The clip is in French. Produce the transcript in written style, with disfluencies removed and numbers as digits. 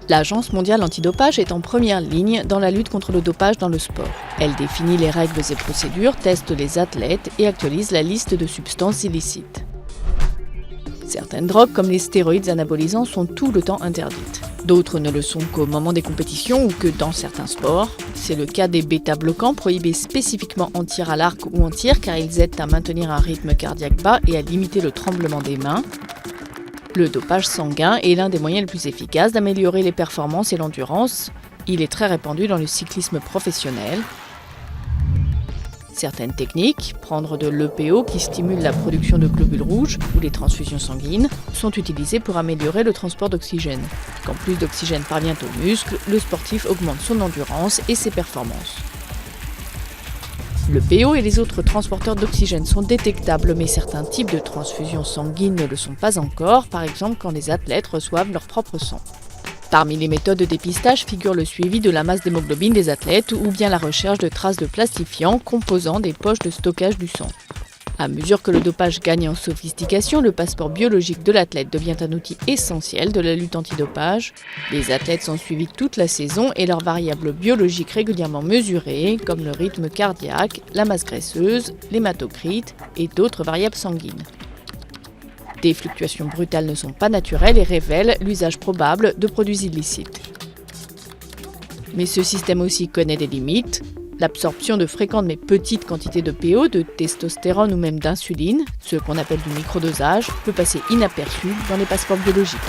L'Agence mondiale antidopage est en première ligne dans la lutte contre le dopage dans le sport. Elle définit les règles et procédures, teste les athlètes et actualise la liste de substances illicites. Certaines drogues, comme les stéroïdes anabolisants, sont tout le temps interdites. D'autres ne le sont qu'au moment des compétitions ou que dans certains sports. C'est le cas des bêta-bloquants prohibés spécifiquement en tir à l'arc ou en tir car ils aident à maintenir un rythme cardiaque bas et à limiter le tremblement des mains. Le dopage sanguin est l'un des moyens les plus efficaces d'améliorer les performances et l'endurance. Il est très répandu dans le cyclisme professionnel. Certaines techniques, prendre de l'EPO qui stimule la production de globules rouges ou les transfusions sanguines, sont utilisées pour améliorer le transport d'oxygène. Quand plus d'oxygène parvient aux muscles, le sportif augmente son endurance et ses performances. L'EPO et les autres transporteurs d'oxygène sont détectables, mais certains types de transfusions sanguines ne le sont pas encore, par exemple quand les athlètes reçoivent leur propre sang. Parmi les méthodes de dépistage figure le suivi de la masse d'hémoglobine des athlètes ou bien la recherche de traces de plastifiants composant des poches de stockage du sang. À mesure que le dopage gagne en sophistication, le passeport biologique de l'athlète devient un outil essentiel de la lutte antidopage. Les athlètes sont suivis toute la saison et leurs variables biologiques régulièrement mesurées, comme le rythme cardiaque, la masse graisseuse, l'hématocrite et d'autres variables sanguines. Des fluctuations brutales ne sont pas naturelles et révèlent l'usage probable de produits illicites. Mais ce système aussi connaît des limites. L'absorption de fréquentes mais petites quantités de PO, de testostérone ou même d'insuline, ce qu'on appelle du microdosage, peut passer inaperçu dans les passeports biologiques.